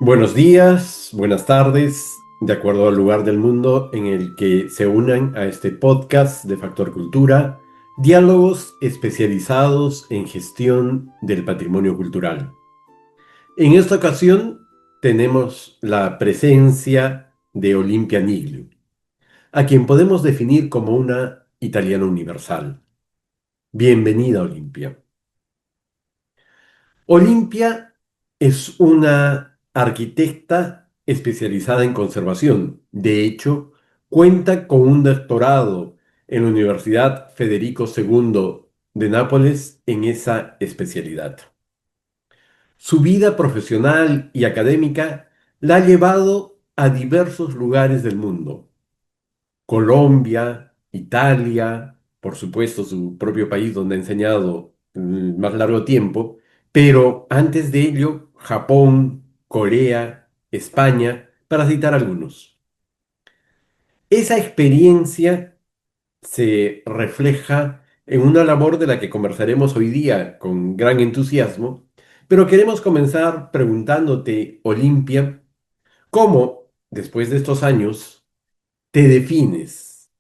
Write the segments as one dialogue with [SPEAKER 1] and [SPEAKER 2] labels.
[SPEAKER 1] Buenos días, buenas tardes, de acuerdo al lugar del mundo en el que se unan a este podcast de Factor Cultura, diálogos especializados en gestión del patrimonio cultural. En esta ocasión tenemos la presencia de Olimpia Niglio, a quien podemos definir como una italiana universal. Bienvenida, Olimpia. Olimpia es una arquitecta especializada en conservación. De hecho, cuenta con un doctorado en la Universidad Federico II de Nápoles en esa especialidad. Su vida profesional y académica la ha llevado a diversos lugares del mundo. Colombia, Italia, por supuesto su propio país donde ha enseñado más largo tiempo, pero antes de ello Japón, Corea, España, para citar algunos. Esa experiencia se refleja en una labor de la que conversaremos hoy día con gran entusiasmo, pero queremos comenzar preguntándote, Olimpia, ¿cómo, después de estos años, te defines?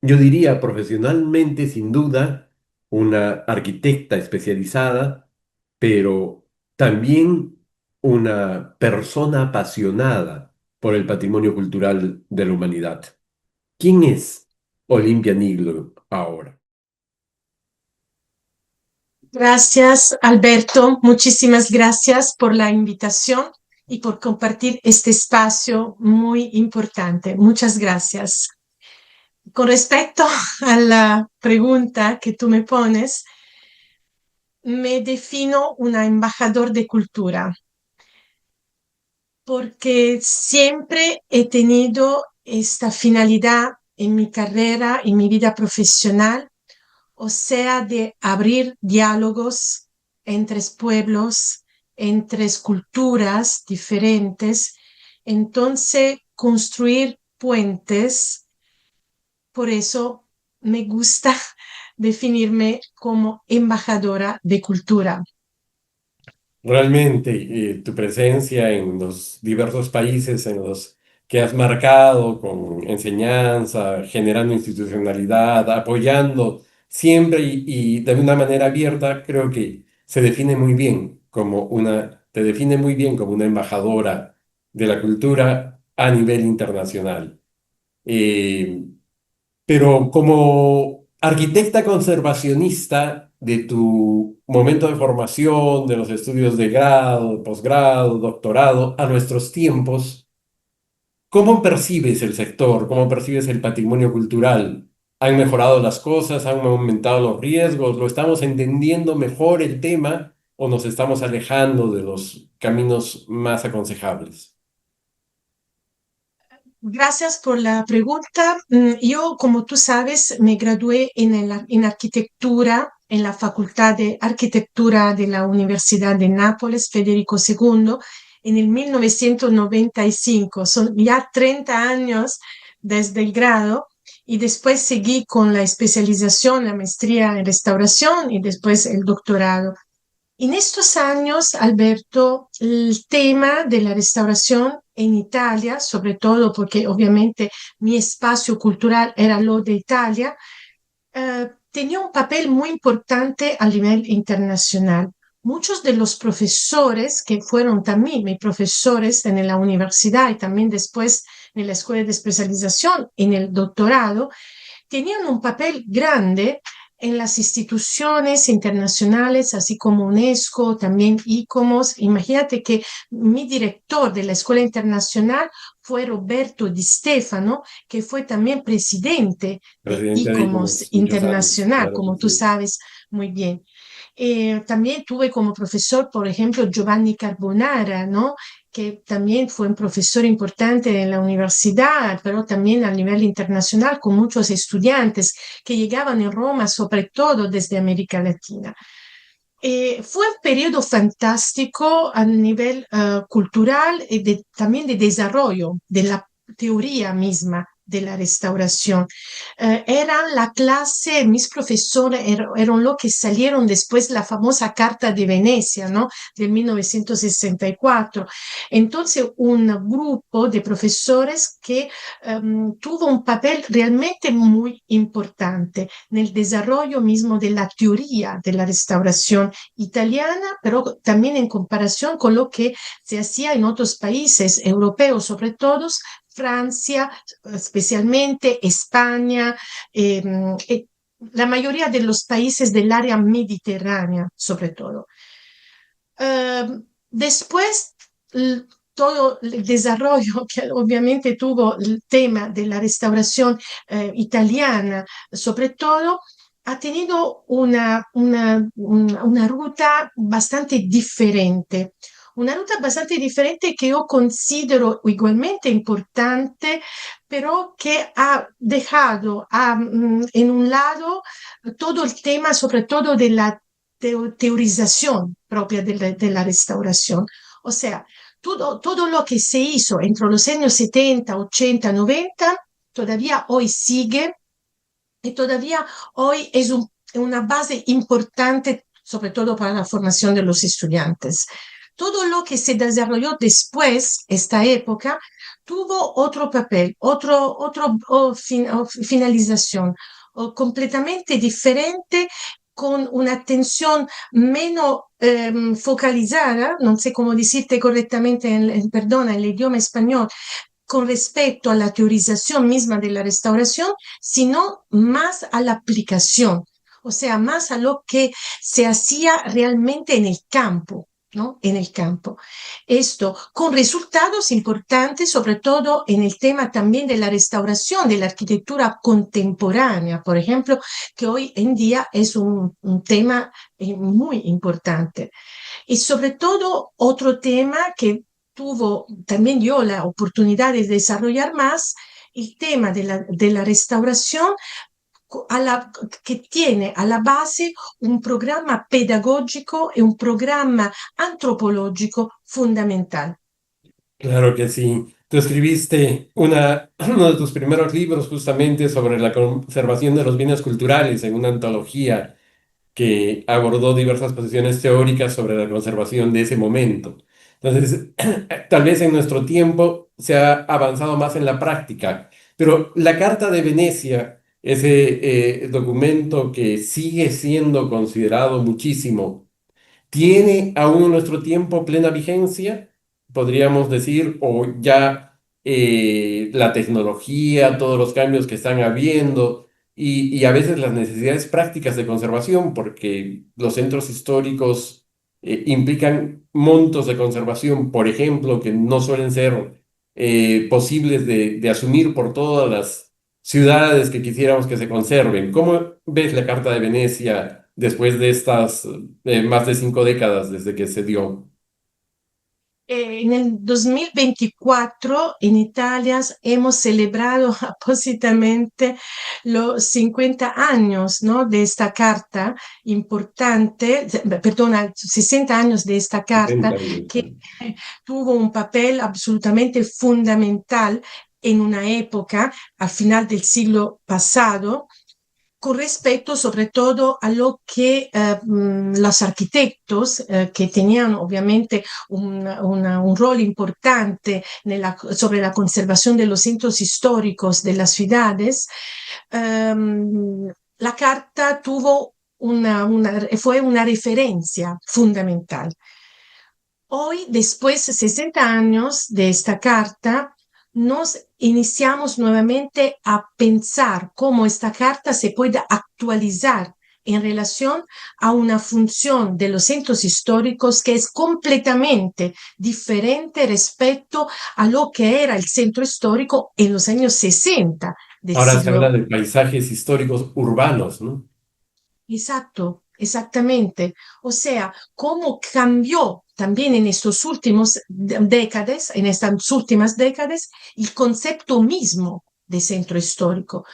[SPEAKER 1] Yo diría profesionalmente, sin duda, una arquitecta especializada, pero también una persona apasionada por el patrimonio cultural de la humanidad. ¿Quién es Olimpia Niglo ahora?
[SPEAKER 2] Gracias, Alberto. Muchísimas gracias por la invitación y por compartir este espacio muy importante. Muchas gracias. Con respecto a la pregunta que tú me pones, me defino una embajador de cultura porque siempre he tenido esta finalidad en mi carrera, en mi vida profesional, o sea, de abrir diálogos entre pueblos, entre culturas diferentes, entonces construir puentes. Por eso me gusta definirme como embajadora de cultura.
[SPEAKER 1] Realmente, tu presencia en los diversos países en los que has marcado con enseñanza, generando institucionalidad, apoyando siempre y de una manera abierta, creo que se define muy bien te define muy bien como una embajadora de la cultura a nivel internacional. Eh, pero como arquitecta conservacionista de tu momento de formación, de los estudios de grado, posgrado, doctorado, a nuestros tiempos, ¿cómo percibes el sector? ¿Cómo percibes el patrimonio cultural? ¿Han mejorado las cosas? ¿Han aumentado los riesgos? ¿Lo estamos entendiendo mejor el tema o nos estamos alejando de los caminos más aconsejables?
[SPEAKER 2] Gracias por la pregunta. Yo, como tú sabes, me gradué en arquitectura en la Facultad de Arquitectura de la Universidad de Nápoles, Federico II, en el 1995. Son ya 30 años desde el grado y después seguí con la especialización, la maestría en restauración y después el doctorado. En estos años, Alberto, el tema de la restauración en Italia, sobre todo porque obviamente mi espacio cultural era lo de Italia, tenía un papel muy importante a nivel internacional. Muchos de los profesores que fueron también mis profesores en la universidad y también después en la escuela de especialización, en el doctorado, tenían un papel grande en las instituciones internacionales, así como UNESCO, también ICOMOS. Imagínate que mi director de la Escuela Internacional fue Roberto Di Stefano, que fue también presidente de
[SPEAKER 1] Presidente de
[SPEAKER 2] ICOMOS
[SPEAKER 1] ICOMOS, muchos años,
[SPEAKER 2] Internacional,
[SPEAKER 1] claro que
[SPEAKER 2] como tú
[SPEAKER 1] sí.
[SPEAKER 2] sabes muy bien. También tuve como profesor, por ejemplo, Giovanni Carbonara, ¿no? Que también fue un profesor importante en la universidad, pero también a nivel internacional con muchos estudiantes que llegaban en Roma, sobre todo desde América Latina. Fue un periodo fantástico a nivel cultural y también de desarrollo de la teoría misma de la restauración. Eran la clase, mis profesores eran los que salieron después la famosa Carta de Venecia, ¿no? Del 1964. Entonces, un grupo de profesores que tuvo un papel realmente muy importante en el desarrollo mismo de la teoría de la restauración italiana, pero también en comparación con lo que se hacía en otros países europeos, sobre todo Francia, especialmente España, eh, la mayoría de los países del área mediterránea, sobre todo. Eh, Después, todo el desarrollo que obviamente tuvo el tema de la restauración italiana, sobre todo, ha tenido una ruta bastante diferente. Una ruta bastante diferente que yo considero igualmente importante, pero que ha dejado en un lado todo el tema, sobre todo de la teorización propia de la restauración. O sea, todo lo que se hizo entre los años 70, 80, 90, todavía hoy sigue y todavía hoy es una base importante, sobre todo para la formación de los estudiantes. Todo lo que se desarrolló después, esta época, tuvo otro papel, finalización completamente diferente, con una atención menos focalizada, no sé cómo decirte correctamente, perdona, el idioma español, con respecto a la teorización misma de la restauración, sino más a la aplicación, o sea, más a lo que se hacía realmente en el campo. ¿No? En el campo. Esto con resultados importantes, sobre todo en el tema también de la restauración de la arquitectura contemporánea, por ejemplo, que hoy en día es un tema muy importante. Y sobre todo, otro tema que tuvo también yo la oportunidad de desarrollar más, el tema de la restauración que tiene a la base un programa pedagógico y un programa antropológico fundamental.
[SPEAKER 1] Claro que sí. Tú escribiste uno de tus primeros libros justamente sobre la conservación de los bienes culturales en una antología que abordó diversas posiciones teóricas sobre la conservación de ese momento. Entonces, tal vez en nuestro tiempo se ha avanzado más en la práctica, pero la Carta de Venecia, ese documento que sigue siendo considerado muchísimo, ¿tiene aún en nuestro tiempo plena vigencia? Podríamos decir, o ya la tecnología, todos los cambios que están habiendo y a veces las necesidades prácticas de conservación, porque los centros históricos implican montos de conservación, por ejemplo, que no suelen ser posibles de asumir por todas las ciudades que quisiéramos que se conserven. ¿Cómo ves la Carta de Venecia después de estas más de 5 décadas desde que se dio?
[SPEAKER 2] En el 2024 en Italia hemos celebrado apósitamente los 50 años, ¿no? De esta carta importante, perdona, 60 años de esta carta
[SPEAKER 1] 70 años.
[SPEAKER 2] que tuvo un papel absolutamente fundamental en una época, al final del siglo pasado, con respecto sobre todo a lo que los arquitectos, que tenían obviamente un rol importante sobre la conservación de los centros históricos de las ciudades, la carta fue una referencia fundamental. Hoy, después de 60 años de esta carta, nos iniciamos nuevamente a pensar cómo esta carta se puede actualizar en relación a una función de los centros históricos que es completamente diferente respecto a lo que era el centro histórico en los años 60 del
[SPEAKER 1] Ahora se habla
[SPEAKER 2] siglo.
[SPEAKER 1] de paisajes históricos urbanos, ¿no?
[SPEAKER 2] Exacto, exactamente. O sea, cómo cambió también en estos últimos décadas, en estas últimas décadas, el concepto mismo de centro histórico.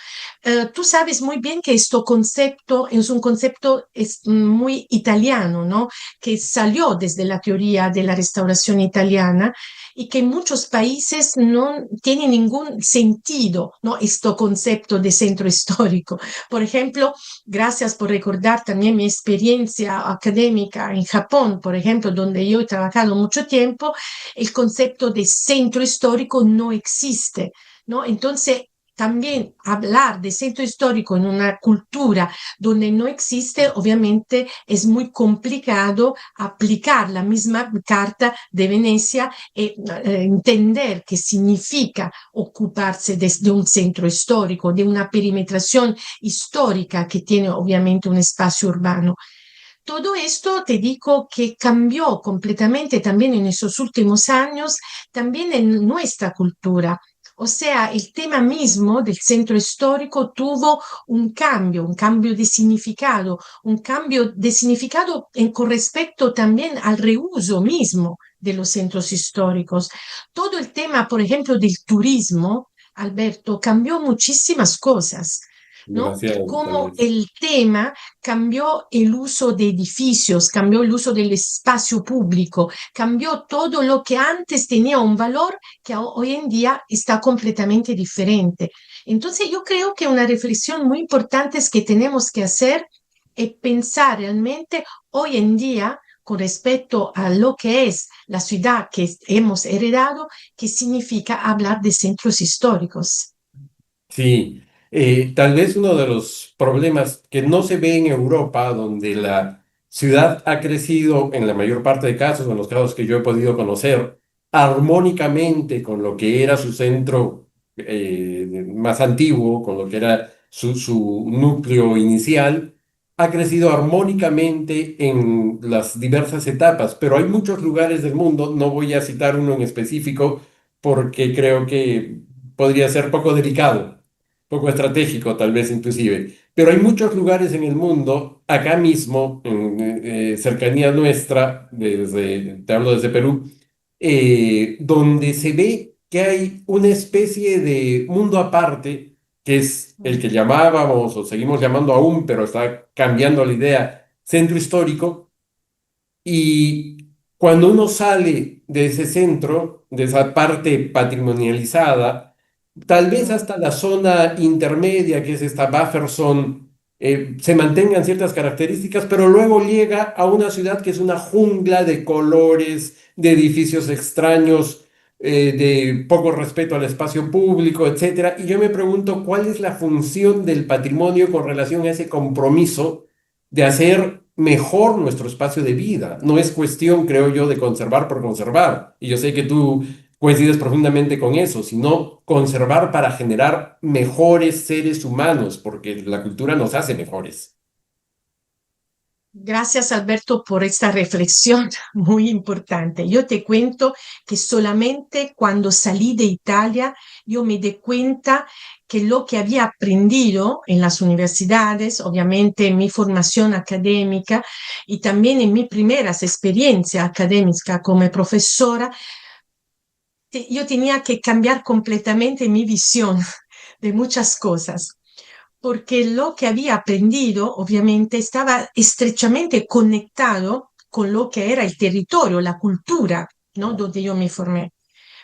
[SPEAKER 2] Tú sabes muy bien que este concepto es un concepto muy italiano, ¿no? Que salió desde la teoría de la restauración italiana y que en muchos países no tiene ningún sentido, ¿no? Este concepto de centro histórico. Por ejemplo, gracias por recordar también mi experiencia académica en Japón, por ejemplo, donde yo he trabajado mucho tiempo, el concepto de centro histórico no existe, ¿no? Entonces, también hablar de centro histórico en una cultura donde no existe, obviamente es muy complicado aplicar la misma Carta de Venecia y entender qué significa ocuparse de un centro histórico, de una perimetración histórica que tiene obviamente un espacio urbano. Todo esto te digo que cambió completamente también en esos últimos años, también en nuestra cultura. O sea, el tema mismo del centro histórico tuvo un cambio de significado con respecto también al reuso mismo de los centros históricos. Todo el tema, por ejemplo, del turismo, Alberto, cambió muchísimas cosas, ¿no?
[SPEAKER 1] Demasiado, tal
[SPEAKER 2] Como
[SPEAKER 1] vez.
[SPEAKER 2] el tema cambió el uso de edificios, cambió el uso del espacio público, cambió todo lo que antes tenía un valor que hoy en día está completamente diferente. Entonces yo creo que una reflexión muy importante es que tenemos que hacer es pensar realmente hoy en día con respecto a lo que es la ciudad que hemos heredado, qué significa hablar de centros históricos.
[SPEAKER 1] Sí, tal vez uno de los problemas que no se ve en Europa, donde la ciudad ha crecido en la mayor parte de casos, en los casos que yo he podido conocer, armónicamente con lo que era su centro más antiguo, con lo que era su núcleo inicial, ha crecido armónicamente en las diversas etapas, pero hay muchos lugares del mundo, no voy a citar uno en específico porque creo que podría ser poco delicado, poco estratégico tal vez inclusive. Pero hay muchos lugares en el mundo, acá mismo, en cercanía nuestra, te hablo desde Perú, donde se ve que hay una especie de mundo aparte, que es el que llamábamos o seguimos llamando aún, pero está cambiando la idea, centro histórico, y cuando uno sale de ese centro, de esa parte patrimonializada, tal vez hasta la zona intermedia, que es esta buffer zone, se mantengan ciertas características, pero luego llega a una ciudad que es una jungla de colores, de edificios extraños, de poco respeto al espacio público, etcétera. Y yo me pregunto, ¿cuál es la función del patrimonio con relación a ese compromiso de hacer mejor nuestro espacio de vida? No es cuestión, creo yo, de conservar por conservar. Y yo sé que tú coincides profundamente con eso, sino conservar para generar mejores seres humanos, porque la cultura nos hace mejores.
[SPEAKER 2] Gracias, Alberto, por esta reflexión muy importante. Yo te cuento que solamente cuando salí de Italia yo me di cuenta que lo que había aprendido en las universidades, obviamente en mi formación académica y también en mis primeras experiencias académicas como profesora, yo tenía que cambiar completamente mi visión de muchas cosas porque lo que había aprendido obviamente estaba estrechamente conectado con lo que era el territorio, la cultura, ¿no? Donde yo me formé.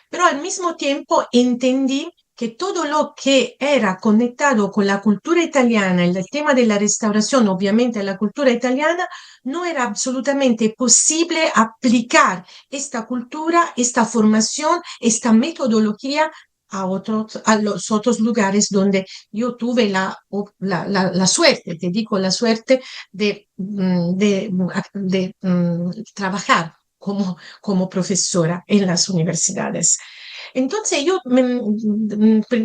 [SPEAKER 2] Pero al mismo tiempo entendí que todo lo que era conectado con la cultura italiana, el tema de la restauración, obviamente, a la cultura italiana, no era absolutamente posible aplicar esta cultura, esta formación, esta metodología a los otros lugares donde yo tuve la suerte, te digo la suerte de trabajar como profesora en las universidades. Entonces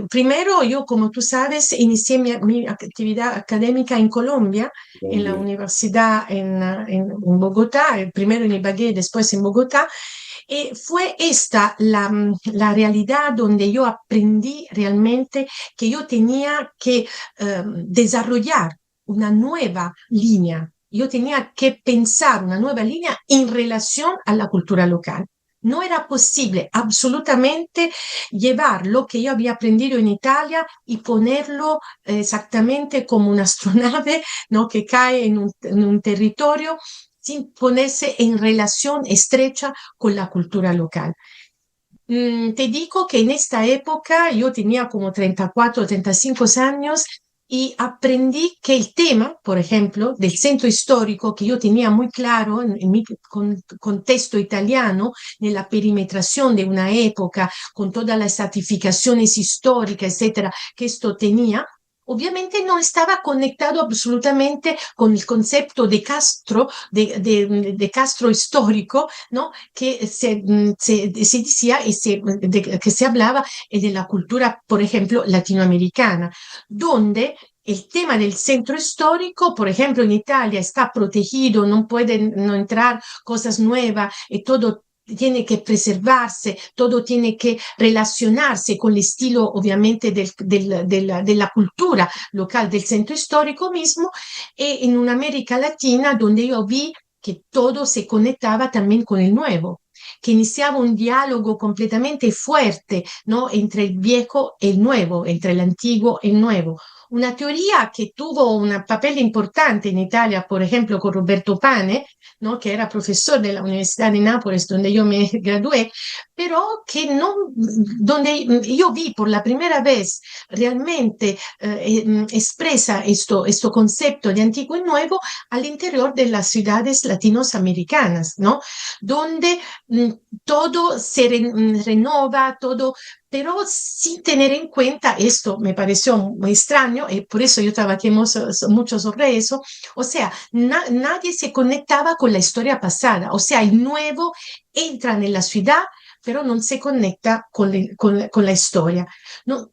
[SPEAKER 2] primero yo, como tú sabes, inicié mi actividad académica en Colombia, en la
[SPEAKER 1] Colombia.
[SPEAKER 2] universidad en Bogotá, primero en Ibagué, después en Bogotá, y fue esta la realidad donde yo aprendí realmente que yo tenía que desarrollar una nueva línea. Yo tenía que pensar una nueva línea en relación a la cultura local. No era posible absolutamente llevar lo que yo había aprendido en Italia y ponerlo exactamente como una astronave, ¿no? Que cae en un territorio sin ponerse en relación estrecha con la cultura local. Te digo que en esta época yo tenía como 34, 35 años y aprendí que el tema, por ejemplo, del centro histórico que yo tenía muy claro en mi contexto italiano, nella perimetración de una época, con todas las estratificaciones históricas, etcétera, que esto tenía, obviamente no estaba conectado absolutamente con el concepto de Castro, de Castro histórico, ¿no? Que se decía y que se hablaba de la cultura, por ejemplo, latinoamericana, donde el tema del centro histórico, por ejemplo, en Italia está protegido, no pueden no entrar cosas nuevas y todo tiene que preservarse, todo tiene que relacionarse con el estilo, obviamente, de la cultura local del centro histórico mismo, y en una América Latina donde yo vi que todo se conectaba también con el nuevo, que iniciaba un diálogo completamente fuerte, ¿no? Entre el viejo y el nuevo, entre el antiguo y el nuevo. Una teoría que tuvo un papel importante en Italia, por ejemplo, con Roberto Pane, ¿no? Que era profesor de la Universidad de Nápoles, donde yo me gradué, pero que no, donde yo vi por la primera vez realmente expresa esto concepto de antiguo y nuevo al interior de las ciudades latinoamericanas, ¿no? Donde mh, todo se renova, todo, pero sin tener en cuenta, esto me pareció muy extraño y por eso yo trabajemos mucho sobre eso, o sea, nadie se conectaba con la historia pasada, o sea, el nuevo entra en la ciudad, pero no se conecta con la historia. No,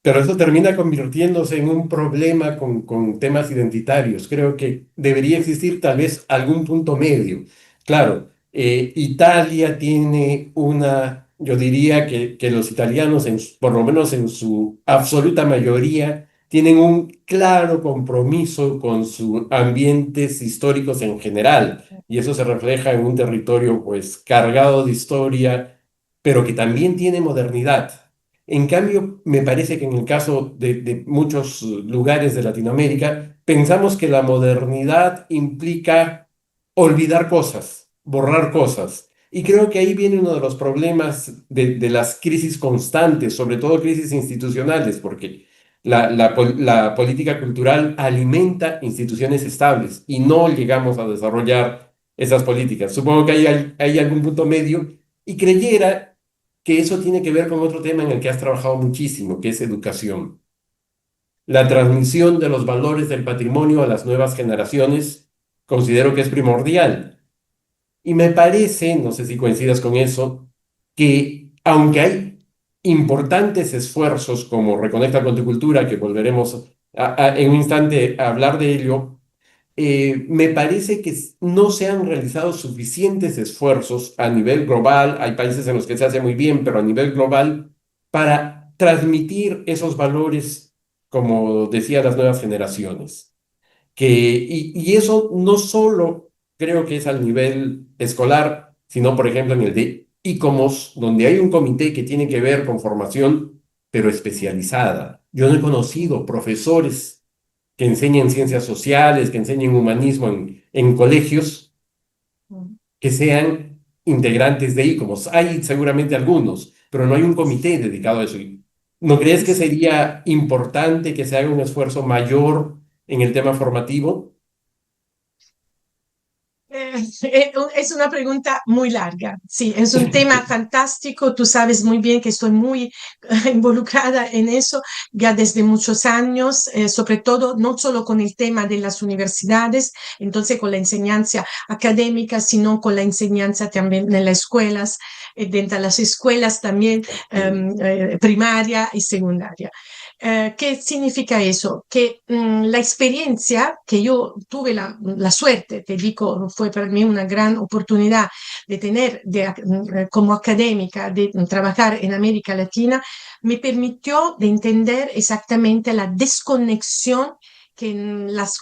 [SPEAKER 1] Pero eso termina convirtiéndose en un problema con temas identitarios. Creo que debería existir tal vez algún punto medio. Claro, Italia tiene una, yo diría que los italianos, por lo menos en su absoluta mayoría, tienen un claro compromiso con sus ambientes históricos en general. Y eso se refleja en un territorio pues cargado de historia, pero que también tiene modernidad. En cambio, me parece que en el caso de muchos lugares de Latinoamérica, pensamos que la modernidad implica olvidar cosas, borrar cosas. Y creo que ahí viene uno de los problemas de las crisis constantes, sobre todo crisis institucionales, porque la política cultural alimenta instituciones estables y no llegamos a desarrollar esas políticas. Supongo que hay algún punto medio y creyera que eso tiene que ver con otro tema en el que has trabajado muchísimo, que es educación. La transmisión de los valores del patrimonio a las nuevas generaciones considero que es primordial. Y me parece, no sé si coincidas con eso, que aunque hay importantes esfuerzos como Reconecta con tu Cultura, que volveremos en un instante a hablar de ello, me parece que no se han realizado suficientes esfuerzos a nivel global. Hay países en los que se hace muy bien, pero a nivel global, para transmitir esos valores, como decía, a las nuevas generaciones. Y eso no solo creo que es al nivel escolar, sino, por ejemplo, en el de ICOMOS, donde hay un comité que tiene que ver con formación, pero especializada. Yo no he conocido profesores que enseñen ciencias sociales, que enseñen humanismo en colegios, que sean integrantes de ICOMOS. Hay seguramente algunos, pero no hay un comité dedicado a eso. ¿No crees que
[SPEAKER 2] sí.
[SPEAKER 1] sería importante que se haga un esfuerzo mayor en el tema formativo?
[SPEAKER 2] Es una pregunta muy larga. Sí, es un tema fantástico. Tú sabes muy bien que estoy muy involucrada en eso ya desde muchos años, sobre todo no solo con el tema de las universidades, entonces con la enseñanza académica, sino con la enseñanza también en las escuelas, dentro de las escuelas también primaria y secundaria. ¿Qué significa eso? Que la experiencia que yo tuve la suerte, te digo, fue para mí una gran oportunidad de tener como académica, de trabajar en América Latina, me permitió de entender exactamente la desconexión que las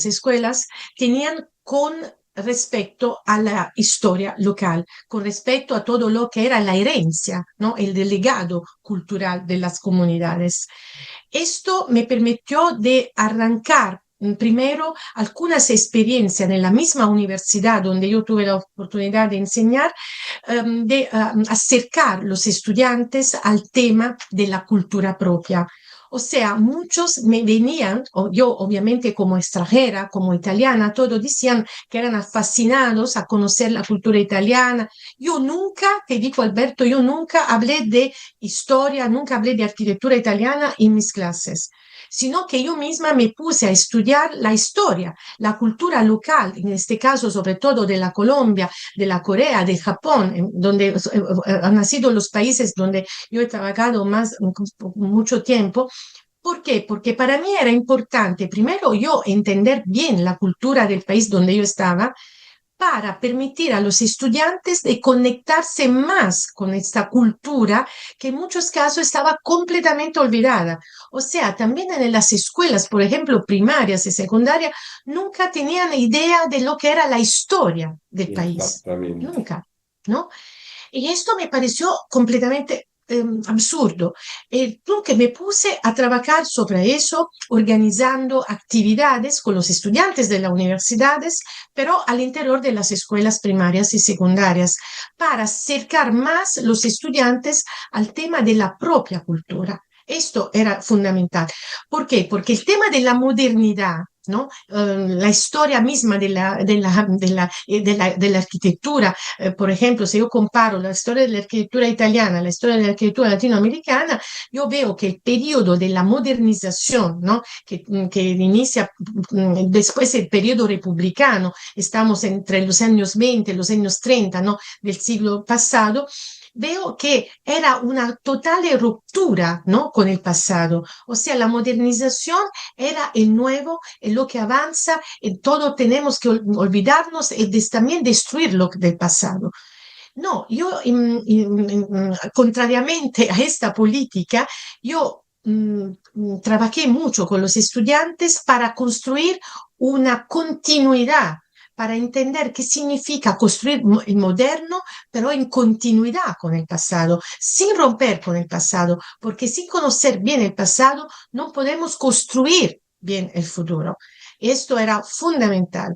[SPEAKER 2] escuelas tenían con respecto a la historia local, con respecto a todo lo que era la herencia, ¿no? El legado cultural de las comunidades. Esto me permitió de arrancar primero algunas experiencias en la misma universidad donde yo tuve la oportunidad de enseñar, de acercar los estudiantes al tema de la cultura propia. O sea, muchos me venían, o yo obviamente como extranjera, como italiana, todos decían que eran fascinados a conocer la cultura italiana. Yo nunca, te digo Alberto, yo nunca hablé de historia, nunca hablé de arquitectura italiana en mis clases, sino que yo misma me puse a estudiar la historia, la cultura local, en este caso sobre todo de la Colombia, de la Corea, de Japón, donde han nacido los países donde yo he trabajado más mucho tiempo. ¿Por qué? Porque para mí era importante, primero yo entender bien la cultura del país donde yo estaba, para permitir a los estudiantes de conectarse más con esta cultura que en muchos casos estaba completamente olvidada. O sea, también en las escuelas, por ejemplo, primarias y secundarias, nunca tenían idea de lo que era la historia del país.
[SPEAKER 1] Exactamente.
[SPEAKER 2] Nunca, ¿no? Y esto me pareció completamente absurdo. Entonces me puse a trabajar sobre eso, organizando actividades con los estudiantes de las universidades, pero al interior de las escuelas primarias y secundarias, para acercar más los estudiantes al tema de la propia cultura. Esto era fundamental. ¿Por qué? Porque el tema de la modernidad, ¿no? La historia misma de la arquitectura, por ejemplo, se yo comparo la historia de la arquitectura italiana, la historia de la arquitectura latinoamericana, yo veo que el periodo de la modernización, ¿no? que inicia después el periodo republicano, estamos entre los años 20 y los años 30, ¿no? del siglo pasado, veo que era una total ruptura, ¿no? con el pasado. O sea, la modernización era el nuevo, lo que avanza, todo tenemos que olvidarnos y también destruir lo del pasado. No, yo, contrariamente a esta política, yo trabajé mucho con los estudiantes para construir una continuidad, para entender qué significa construir el moderno, pero en continuidad con el pasado, sin romper con el pasado, porque sin conocer bien el pasado no podemos construir bien el futuro. Esto era fundamental.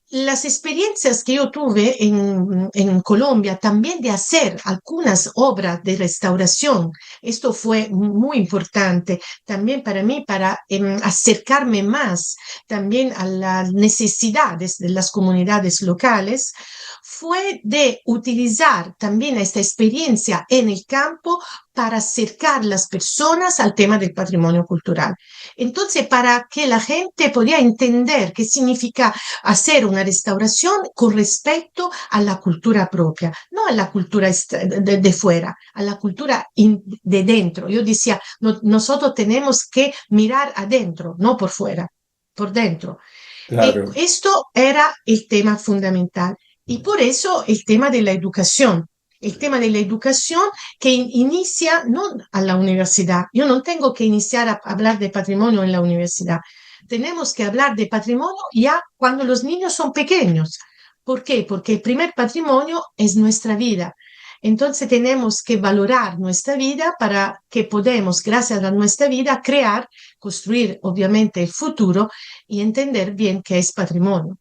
[SPEAKER 2] Las experiencias que yo tuve en Colombia también de hacer algunas obras de restauración, esto fue muy importante también para mí, para acercarme más también a las necesidades de las comunidades locales, fue de utilizar también esta experiencia en el campo para acercar las personas al tema del patrimonio cultural. Entonces, para que la gente pudiera entender qué significa hacer una restauración con respecto a la cultura propia, no a la cultura de fuera, a la cultura de dentro. Yo decía, no, nosotros tenemos que mirar adentro, no por fuera, por dentro.
[SPEAKER 1] Claro,
[SPEAKER 2] Esto era el tema fundamental. Y por eso el tema de la educación. El tema de la educación que inicia no a la universidad. Yo no tengo que iniciar a hablar de patrimonio en la universidad. Tenemos que hablar de patrimonio ya cuando los niños son pequeños. ¿Por qué? Porque el primer patrimonio es nuestra vida. Entonces tenemos que valorar nuestra vida para que podamos, gracias a nuestra vida, crear, construir obviamente el futuro y entender bien qué es patrimonio.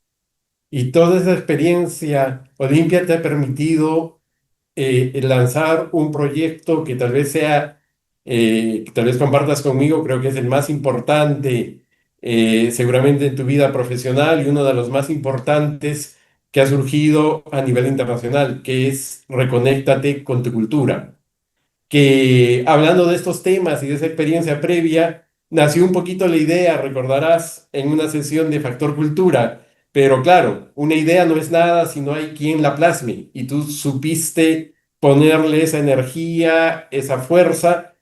[SPEAKER 1] y toda esa experiencia, Olimpia, te ha permitido lanzar un proyecto que tal vez sea, que tal vez compartas conmigo, creo que es el más importante seguramente en tu vida profesional y uno de los más importantes que ha surgido a nivel internacional, que es Reconéctate con tu cultura, que hablando de estos temas y de esa experiencia previa, nació un poquito la idea, recordarás, en una sesión de Factor Cultura, pero claro, una idea no es nada si no hay quien la plasme y tú supiste ponerle esa energía, esa fuerza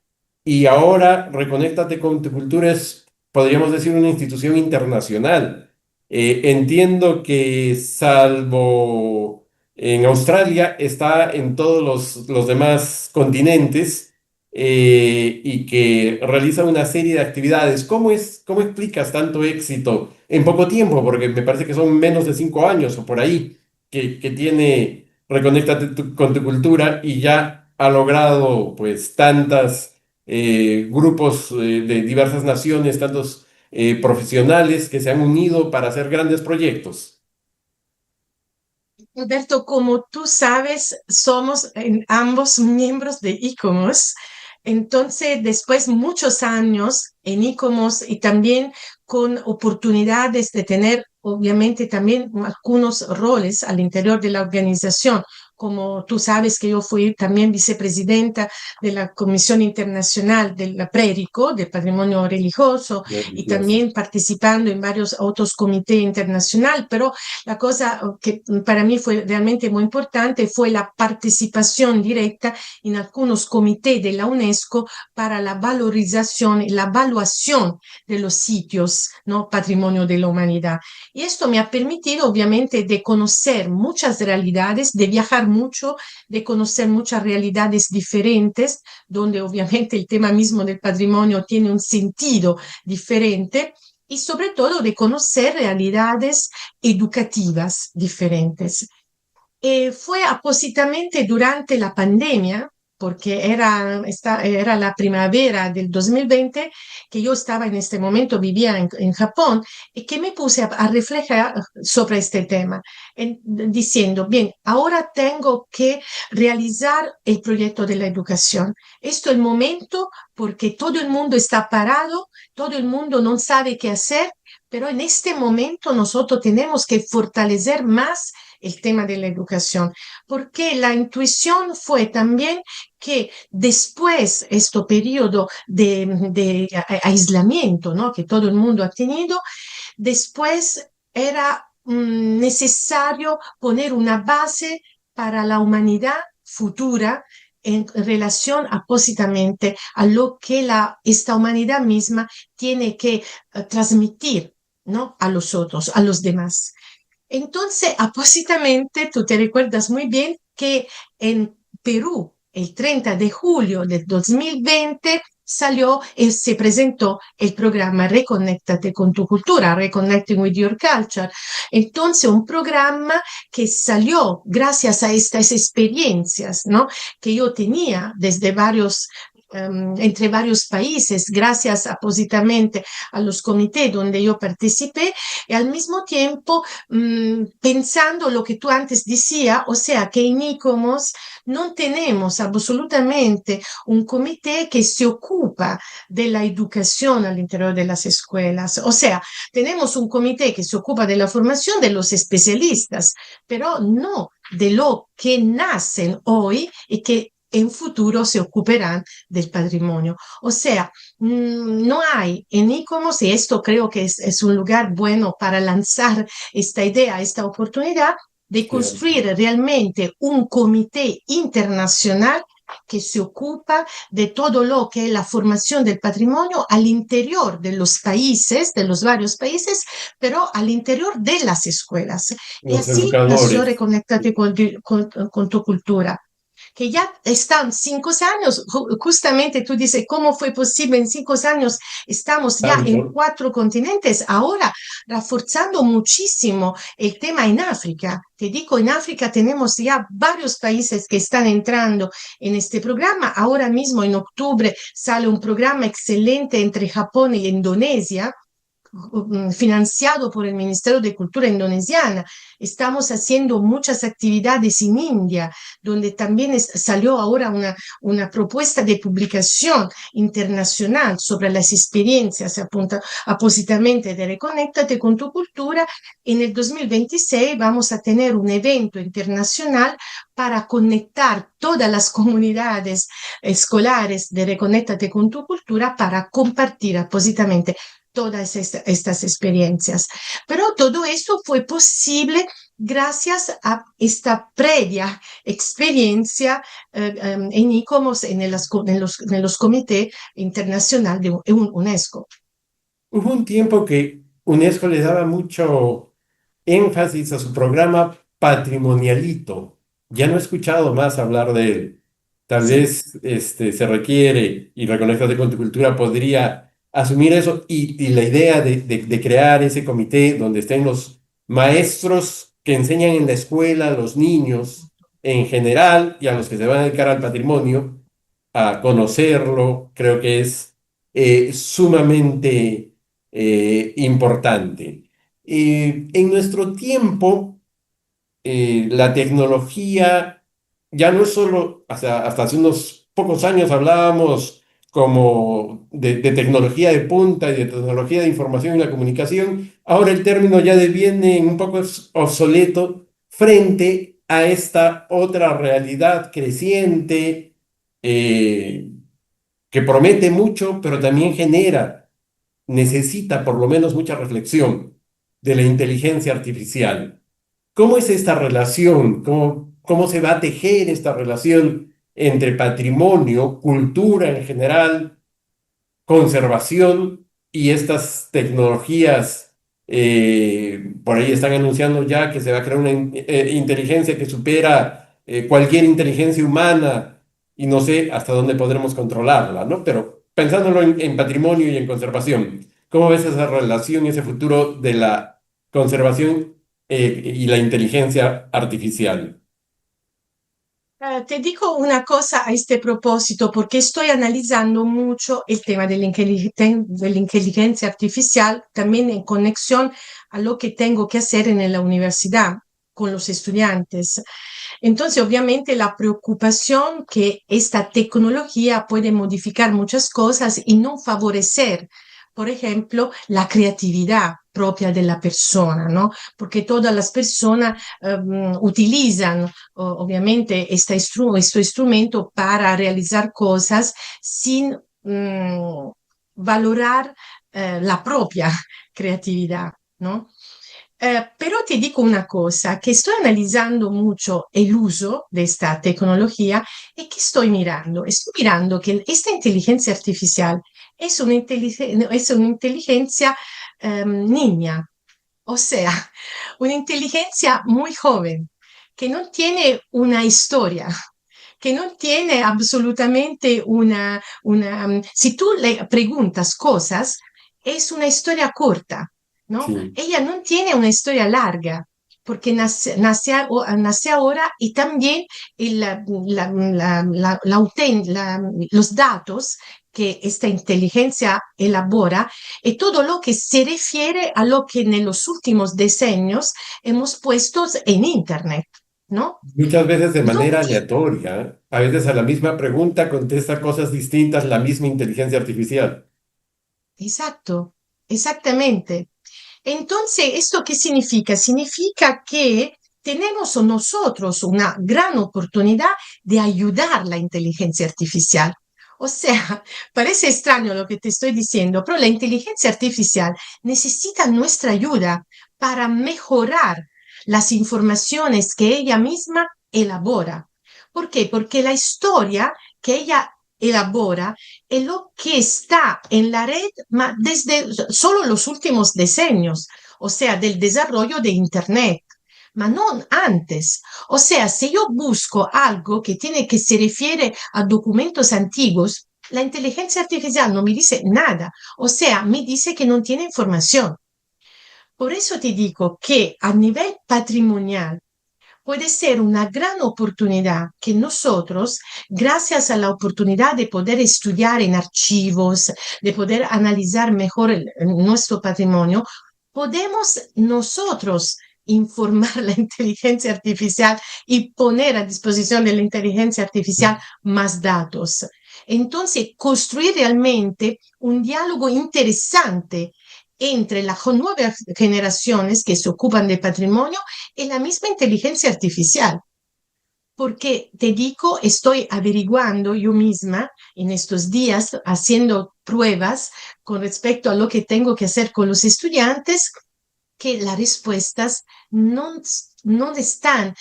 [SPEAKER 1] y ahora Reconéctate con tu cultura es, podríamos decir, una institución internacional. Entiendo que salvo en Australia, está en todos los demás continentes y que realiza una serie de actividades. ¿Cómo explicas tanto éxito en poco tiempo? Porque me parece que son menos de 5 años o por ahí que tiene Reconéctate con tu cultura y ya ha logrado pues tantas grupos de diversas naciones, tantos profesionales que se han unido para hacer grandes proyectos.
[SPEAKER 2] Alberto, como tú sabes, somos ambos miembros de ICOMOS. Entonces, después muchos años en ICOMOS y también con oportunidades de tener, obviamente, también algunos roles al interior de la organización. Como tú sabes que yo fui también vicepresidenta de la Comisión Internacional del PRERICO, del Patrimonio Religioso, y
[SPEAKER 1] Religioso.
[SPEAKER 2] también participando en varios otros comités internacionales, pero la cosa que para mí fue realmente muy importante fue la participación directa en algunos comités de la UNESCO para la valorización y la evaluación de los sitios, ¿no? Patrimonio de la humanidad. Y esto me ha permitido, obviamente, de conocer muchas realidades, de viajar mucho, de conocer muchas realidades diferentes, donde obviamente el tema mismo del patrimonio tiene un sentido diferente y sobre todo de conocer realidades educativas diferentes. Fue appositamente durante la pandemia, porque era la primavera del 2020, que yo estaba en este momento, vivía en Japón, y que me puse a reflejar sobre este tema, diciendo, bien, ahora tengo que realizar el proyecto de la educación. Esto es el momento porque todo el mundo está parado, todo el mundo no sabe qué hacer, pero en este momento nosotros tenemos que fortalecer más el tema de la educación, porque la intuición fue también que después este periodo de aislamiento, ¿no? Que todo el mundo ha tenido, después era necesario poner una base para la humanidad futura en relación apósitamente a lo que esta humanidad misma tiene que transmitir, ¿no? A los otros, a los demás. Entonces, apósitamente, tú te recuerdas muy bien que en Perú, el 30 de julio del 2020, salió y se presentó el programa Reconéctate con tu cultura, Reconnecting with Your Culture. Entonces, un programa que salió gracias a estas experiencias, ¿no? Que yo tenía desde entre varios países, gracias apósitamente a los comités donde yo participé, y al mismo tiempo pensando lo que tú antes decías, o sea, que en ICOMOS no tenemos absolutamente un comité que se ocupa de la educación al interior de las escuelas. O sea, tenemos un comité que se ocupa de la formación de los especialistas, pero no de lo que nacen hoy y que en futuro se ocuparán del patrimonio. O sea, no hay en ICOMOS, y esto creo que es un lugar bueno para lanzar esta idea, esta oportunidad de
[SPEAKER 1] Cierto.
[SPEAKER 2] construir realmente un comité internacional que se ocupa de todo lo que es la formación del patrimonio al interior de los países, de los varios países, pero al interior de las escuelas. Y
[SPEAKER 1] Los
[SPEAKER 2] así nació
[SPEAKER 1] educadores.
[SPEAKER 2] Reconectate con tu cultura, que ya están 5 años, justamente tú dices, ¿cómo fue posible en 5 años? Estamos ya en
[SPEAKER 1] Tanto.
[SPEAKER 2] 4 continentes, ahora reforzando muchísimo el tema en África. Te digo, en África tenemos ya varios países que están entrando en este programa. Ahora mismo en octubre sale un programa excelente entre Japón y Indonesia, financiado por el Ministerio de Cultura indonesiana. Estamos haciendo muchas actividades en India, donde también salió ahora una propuesta de publicación internacional sobre las experiencias apósitamente de Reconéctate con tu cultura. En el 2026 vamos a tener un evento internacional para conectar todas las comunidades escolares de Reconéctate con tu cultura para compartir apósitamente todas estas experiencias. Pero todo esto fue posible gracias a esta previa experiencia en ICOMOS, en los comités internacionales de UNESCO.
[SPEAKER 1] Hubo un tiempo que UNESCO le daba mucho énfasis a su programa patrimonialito. Ya no he escuchado más hablar de él. Tal
[SPEAKER 2] Sí.
[SPEAKER 1] vez se requiere, y Reconéctate con tu cultura podría asumir eso, y la idea de crear ese comité donde estén los maestros que enseñan en la escuela a los niños en general y a los que se van a dedicar al patrimonio, a conocerlo, creo que es sumamente importante. En nuestro tiempo, la tecnología ya no es solo, hasta hace unos pocos años hablábamos como de tecnología de punta y de tecnología de información y la comunicación. Ahora el término ya deviene un poco obsoleto frente a esta otra realidad creciente, eh, que promete mucho, pero también necesita por lo menos mucha reflexión de la inteligencia artificial. ¿Cómo es esta relación? ¿Cómo se va a tejer esta relación entre patrimonio, cultura en general, conservación y estas tecnologías? Por ahí están anunciando ya que se va a crear una inteligencia que supera cualquier inteligencia humana y no sé hasta dónde podremos controlarla, ¿no? Pero pensándolo en patrimonio y en conservación, ¿cómo ves esa relación y ese futuro de la conservación y la inteligencia artificial?
[SPEAKER 2] Te digo una cosa a este propósito, porque estoy analizando mucho el tema de de la inteligencia artificial, también en conexión a lo que tengo que hacer en la universidad con los estudiantes. Entonces, obviamente, la preocupación que esta tecnología puede modificar muchas cosas y no favorecer, por ejemplo, la creatividad propia de la persona, ¿no? Porque todas las personas utilizan obviamente este instrumento para realizar cosas sin valorar la propia creatividad, ¿no? Pero te dico una cosa, que estoy analizando mucho el uso de esta tecnología y que estoy mirando que esta inteligencia artificial es una inteligencia niña, o sea, una inteligencia muy joven, que no tiene una historia, que no tiene absolutamente si tú le preguntas cosas, es una historia corta, ¿no?
[SPEAKER 1] Sí.
[SPEAKER 2] Ella no tiene una historia larga, porque nace ahora y también los datos que esta inteligencia elabora y todo lo que se refiere a lo que en los últimos decenios hemos puesto en Internet, ¿no?
[SPEAKER 1] Muchas veces de
[SPEAKER 2] No
[SPEAKER 1] manera
[SPEAKER 2] tiene.
[SPEAKER 1] aleatoria, a veces a la misma pregunta contesta cosas distintas la misma inteligencia artificial.
[SPEAKER 2] Exacto, exactamente. Entonces, ¿esto qué significa? Significa que tenemos nosotros una gran oportunidad de ayudar la inteligencia artificial. O sea, parece extraño lo que te estoy diciendo, pero la inteligencia artificial necesita nuestra ayuda para mejorar las informaciones que ella misma elabora. ¿Por qué? Porque la historia que ella elabora es lo que está en la red desde solo los últimos decenios, o sea, del desarrollo de Internet, ma no antes. O sea, si yo busco algo que se refiere a documentos antiguos, la inteligencia artificial no me dice nada, o sea, me dice que no tiene información. Por eso te digo que a nivel patrimonial, puede ser una gran oportunidad que nosotros, gracias a la oportunidad de poder estudiar en archivos, de poder analizar mejor nuestro patrimonio, podemos nosotros informar la inteligencia artificial y poner a disposición de la inteligencia artificial más datos. Entonces, construir realmente un diálogo interesante entre las nuevas generaciones que se ocupan de patrimonio y la misma inteligencia artificial. Porque te digo, estoy averiguando yo misma en estos días, haciendo pruebas con respecto a lo que tengo que hacer con los estudiantes, que las respuestas no están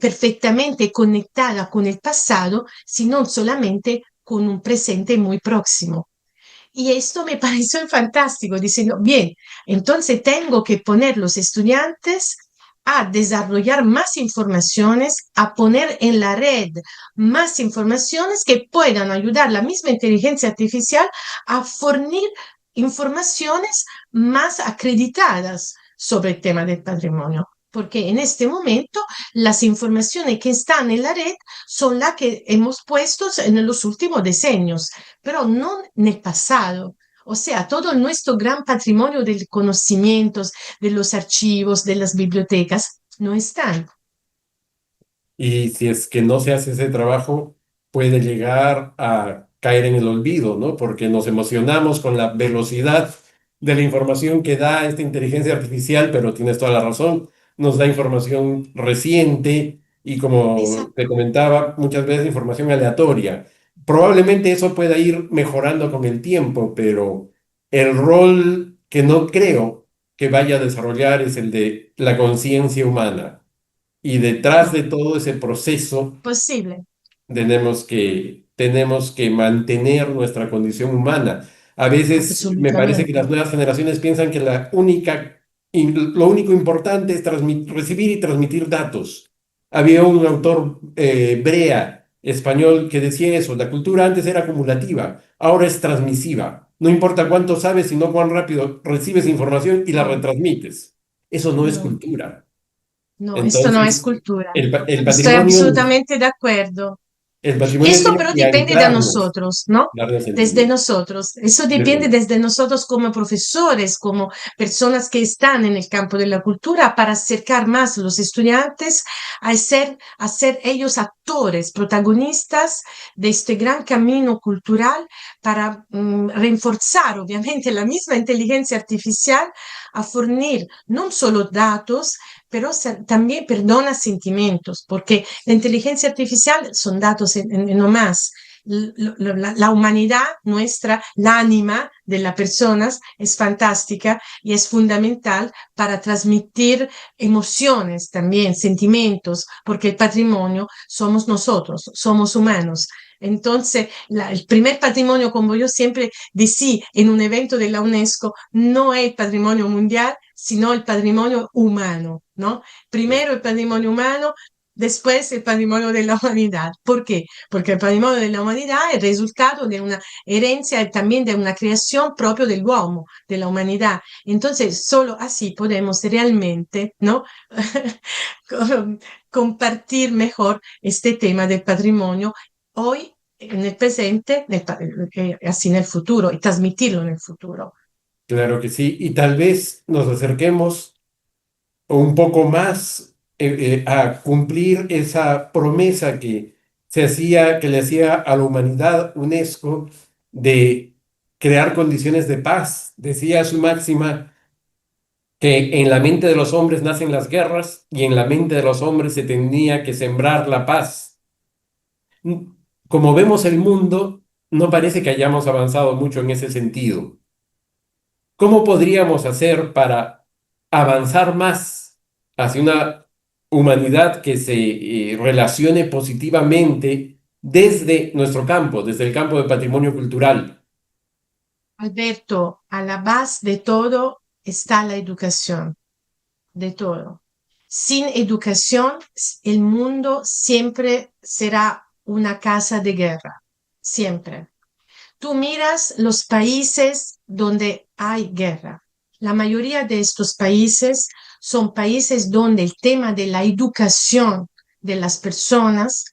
[SPEAKER 2] perfectamente conectadas con el pasado, sino solamente con un presente muy próximo. Y esto me pareció fantástico, diciendo, bien, entonces tengo que poner los estudiantes a desarrollar más informaciones, a poner en la red más informaciones que puedan ayudar a la misma inteligencia artificial a fornir informaciones más acreditadas sobre el tema del patrimonio. Porque en este momento las informaciones que están en la red son las que hemos puesto en los últimos decenios, pero no en el pasado. O sea, todo nuestro gran patrimonio de conocimientos, de los archivos, de las bibliotecas, no están.
[SPEAKER 1] Y si es que no se hace ese trabajo, puede llegar a caer en el olvido, ¿no? Porque nos emocionamos con la velocidad de la información que da esta inteligencia artificial, pero tienes toda la razón, nos da información reciente y como te comentaba, muchas veces información aleatoria. Probablemente eso pueda ir mejorando con el tiempo, pero el rol que no creo que vaya a desarrollar es el de la conciencia humana. Y detrás
[SPEAKER 2] No,
[SPEAKER 1] de todo ese proceso
[SPEAKER 2] posible,
[SPEAKER 1] tenemos que mantener nuestra condición humana. A veces me parece que las
[SPEAKER 2] absolutamente.
[SPEAKER 1] nuevas generaciones piensan que lo único importante es recibir y transmitir datos. Había un autor, Brea, español, que decía eso: la cultura antes era acumulativa, ahora es transmisiva. No importa cuánto sabes, sino cuán rápido recibes información y la
[SPEAKER 2] No,
[SPEAKER 1] retransmites. Eso no es
[SPEAKER 2] no,
[SPEAKER 1] cultura.
[SPEAKER 2] no, esto no es
[SPEAKER 1] Entonces,
[SPEAKER 2] cultura.
[SPEAKER 1] el
[SPEAKER 2] Estoy
[SPEAKER 1] patrimonio,
[SPEAKER 2] absolutamente de acuerdo.
[SPEAKER 1] el patrimonio
[SPEAKER 2] Esto
[SPEAKER 1] tiene
[SPEAKER 2] pero
[SPEAKER 1] que
[SPEAKER 2] depende de
[SPEAKER 1] anclarnos,
[SPEAKER 2] nosotros, ¿no?
[SPEAKER 1] darle
[SPEAKER 2] Desde
[SPEAKER 1] sentido.
[SPEAKER 2] nosotros. Eso depende
[SPEAKER 1] Desde-
[SPEAKER 2] desde nosotros como profesores, como personas que están en el campo de la cultura, para acercar más a los estudiantes a ser ellos actores, protagonistas de este gran camino cultural para reforzar, obviamente, la misma inteligencia artificial a fornir no solo datos, pero también perdona sentimientos, porque la inteligencia artificial son datos no más. La humanidad nuestra, la ánima de las personas es fantástica y es fundamental para transmitir emociones también, sentimientos, porque el patrimonio somos nosotros, somos humanos. Entonces, el primer patrimonio, como yo siempre decía en un evento de la UNESCO, no es el patrimonio mundial, sino el patrimonio humano, ¿no? Primero el patrimonio humano, después el patrimonio de la humanidad. ¿Por qué? Porque el patrimonio de la humanidad es el resultado de una herencia y también de una creación propio del uomo, de la humanidad. Entonces, solo así podemos realmente, ¿no? compartir mejor este tema del patrimonio hoy, en el presente, así en el futuro, y transmitirlo en el futuro.
[SPEAKER 1] Claro que sí. Y tal vez nos acerquemos un poco más a cumplir esa promesa que le hacía a la humanidad UNESCO de crear condiciones de paz. Decía su máxima que en la mente de los hombres nacen las guerras y en la mente de los hombres se tenía que sembrar la paz. Como vemos el mundo, no parece que hayamos avanzado mucho en ese sentido. ¿Cómo podríamos hacer para avanzar más hacia una humanidad que se relacione positivamente desde nuestro campo, desde el campo de patrimonio cultural?
[SPEAKER 2] Alberto, a la base de todo está la educación, de todo. Sin educación, el mundo siempre será una casa de guerra, siempre. Tú miras los países donde hay guerra. La mayoría de estos países son países donde el tema de la educación de las personas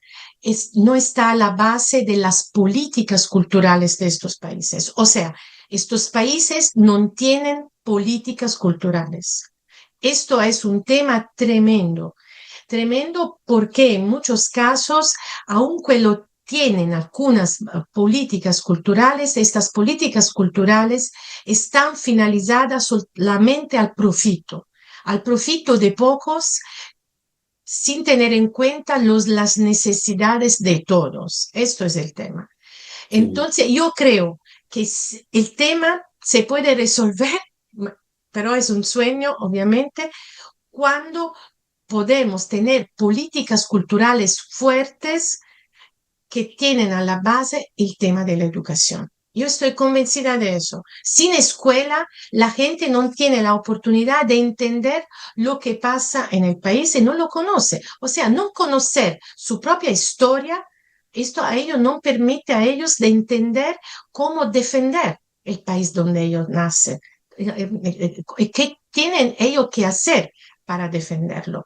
[SPEAKER 2] no está a la base de las políticas culturales de estos países. O sea, estos países no tienen políticas culturales. Esto es un tema tremendo, tremendo porque en muchos casos, aunque lo tienen algunas políticas culturales, estas políticas culturales están finalizadas solamente al profito de pocos, sin tener en cuenta las necesidades de todos. Esto es el tema.
[SPEAKER 1] Sí,
[SPEAKER 2] Entonces, yo creo que el tema se puede resolver, pero es un sueño, obviamente, cuando podemos tener políticas culturales fuertes que tienen a la base el tema de la educación. Yo estoy convencida de eso. Sin escuela, la gente no tiene la oportunidad de entender lo que pasa en el país y no lo conoce. O sea, no conocer su propia historia, esto a ellos no permite a ellos de entender cómo defender el país donde ellos nacen. ¿Qué tienen ellos que hacer para defenderlo?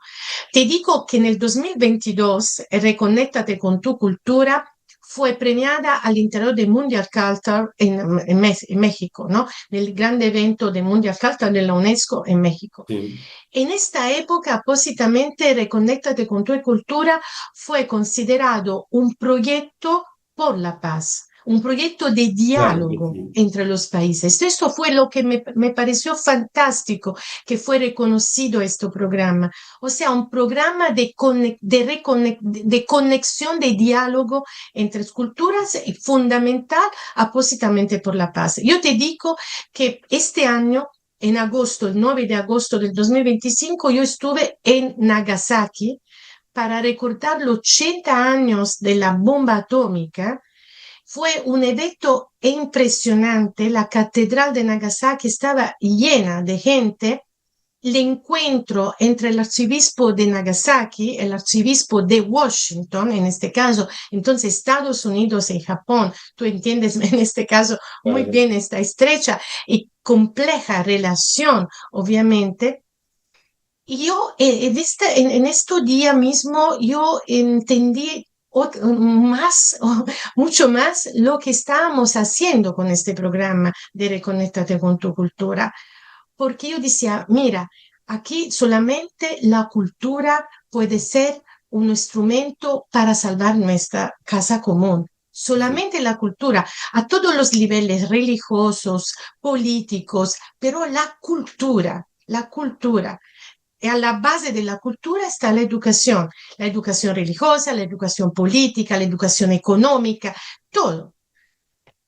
[SPEAKER 2] Te digo que en el 2022, Reconéctate con tu cultura fue premiada al interior del Mundial Culture en México, ¿no? Del grande evento del Mundial Culture de la UNESCO en México.
[SPEAKER 1] sí,
[SPEAKER 2] En esta época, appositamente, Reconéctate con tu cultura fue considerado un proyecto por la paz, un proyecto de
[SPEAKER 1] claro que
[SPEAKER 2] diálogo
[SPEAKER 1] sí.
[SPEAKER 2] entre los países. Esto fue lo que me pareció fantástico, que fue reconocido este programa. O sea, un programa de conexión, de diálogo entre culturas y fundamental appositamente por la paz. Yo te digo que este año en agosto, el 9 de agosto del 2025, yo estuve en Nagasaki para recordar los 80 años de la bomba atómica. Fue un evento impresionante. La catedral de Nagasaki estaba llena de gente. El encuentro entre el arzobispo de Nagasaki, el arzobispo de Washington, en este caso, entonces Estados Unidos y Japón, tú entiendes en este caso muy
[SPEAKER 1] Claro.
[SPEAKER 2] bien esta estrecha y compleja relación, obviamente. Y yo en este día mismo, yo entendí más, mucho más lo que estábamos haciendo con este programa de Reconéctate con tu cultura porque yo decía, mira, aquí solamente la cultura puede ser un instrumento para salvar nuestra casa común.
[SPEAKER 1] Sí.
[SPEAKER 2] Solamente la cultura, a todos los niveles religiosos, políticos, pero la cultura. Y a la base de la cultura está la educación religiosa, la educación política, la educación económica, todo.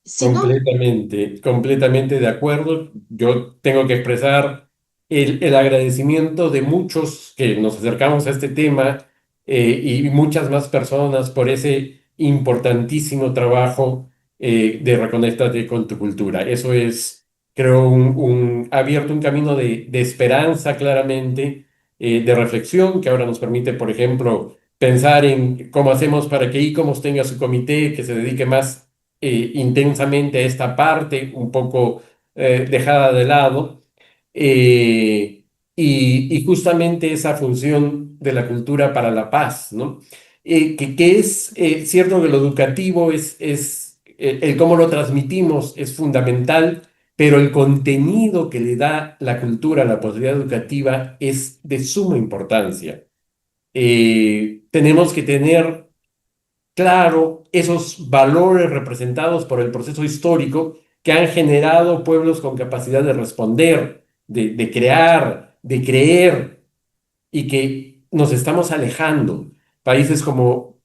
[SPEAKER 2] Si no,
[SPEAKER 1] Completamente, completamente de acuerdo. Yo tengo que expresar el agradecimiento de muchos que nos acercamos a este tema y muchas más personas por ese importantísimo trabajo de Reconéctate con tu cultura. Eso es, creo, abierto un camino de esperanza claramente, de reflexión que ahora nos permite, por ejemplo, pensar en cómo hacemos para que ICOMOS tenga su comité que se dedique más intensamente a esta parte, un poco dejada de lado, y justamente esa función de la cultura para la paz, ¿no? Que es cierto que lo educativo el cómo lo transmitimos es fundamental, pero el contenido que le da la cultura a la posibilidad educativa es de suma importancia. Tenemos que tener claro esos valores representados por el proceso histórico que han generado pueblos con capacidad de responder, de crear, de creer y que nos estamos alejando. Países como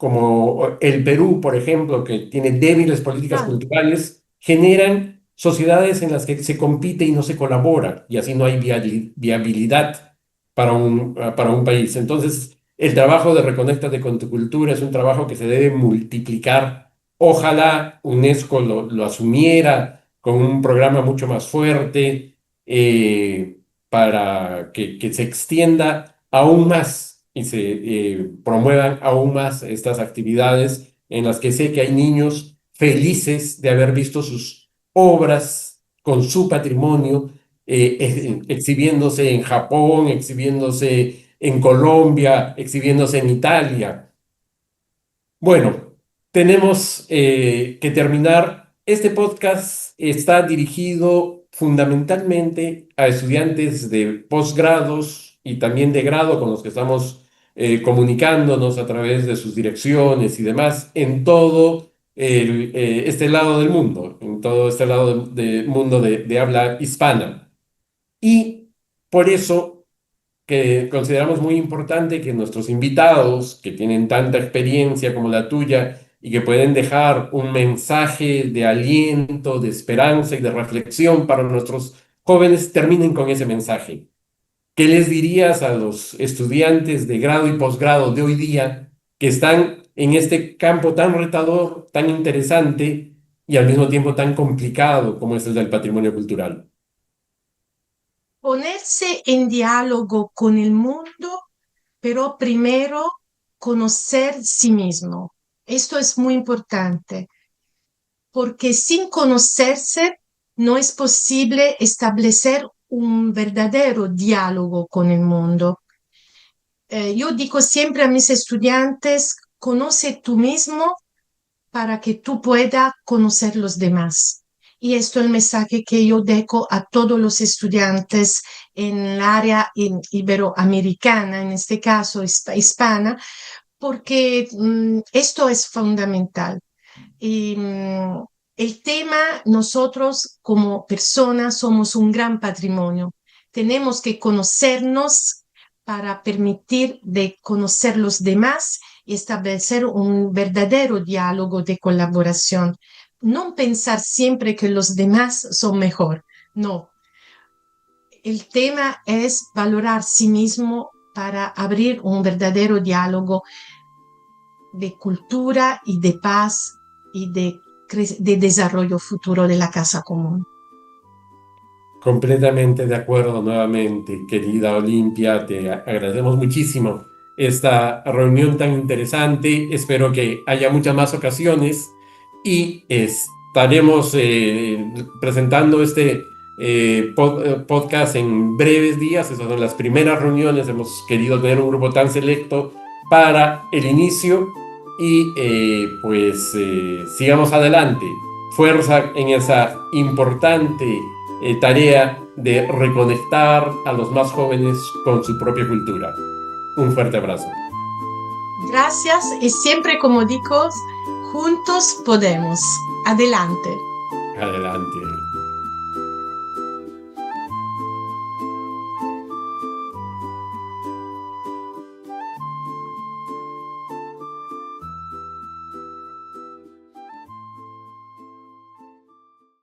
[SPEAKER 1] el Perú, por ejemplo, que tiene débiles políticas
[SPEAKER 2] claro,
[SPEAKER 1] culturales, generan sociedades en las que se compite y no se colabora, y así no hay viabilidad para un país. Entonces, el trabajo de Reconéctate con tu cultura es un trabajo que se debe multiplicar. Ojalá UNESCO lo asumiera con un programa mucho más fuerte. Para que se extienda aún más y se promuevan aún más estas actividades en las que sé que hay niños felices de haber visto sus obras con su patrimonio exhibiéndose en Japón, exhibiéndose en Colombia, exhibiéndose en Italia. Bueno, tenemos que terminar. Este podcast está dirigido fundamentalmente a estudiantes de posgrados y también de grado con los que estamos comunicándonos a través de sus direcciones y demás en todo este lado del mundo, en todo este lado del mundo de habla hispana. Y por eso que consideramos muy importante que nuestros invitados, que tienen tanta experiencia como la tuya y que pueden dejar un mensaje de aliento, de esperanza y de reflexión para nuestros jóvenes, terminen con ese mensaje. ¿Qué les dirías a los estudiantes de grado y posgrado de hoy día que están en este campo tan retador, tan interesante y al mismo tiempo tan complicado como es el del patrimonio cultural?
[SPEAKER 2] ponerse en diálogo con el mundo, pero primero conocer sí mismo. Esto es muy importante, porque sin conocerse no es posible establecer un verdadero diálogo con el mundo. Yo digo siempre a mis estudiantes, conoce tú mismo para que tú puedas conocer los demás. Y esto es el mensaje que yo dejo a todos los estudiantes en el área iberoamericana, en este caso hispana, porque esto es fundamental. Y, el tema, nosotros como personas somos un gran patrimonio. Tenemos que conocernos para permitir de conocer los demás y establecer un verdadero diálogo de colaboración. No pensar siempre que los demás son mejor. No, el tema es valorar sí mismo para abrir un verdadero diálogo de cultura y de paz y de desarrollo futuro de la casa común.
[SPEAKER 1] Completamente de acuerdo nuevamente, querida Olimpia, te agradecemos muchísimo esta reunión tan interesante. Espero que haya muchas más ocasiones y estaremos presentando este podcast en breves días. Esas son las primeras reuniones. Hemos querido tener un grupo tan selecto para el inicio y sigamos adelante. Fuerza en esa importante tarea de reconectar a los más jóvenes con su propia cultura. Un fuerte abrazo.
[SPEAKER 2] Gracias y siempre como digo, juntos podemos. Adelante.
[SPEAKER 1] Adelante.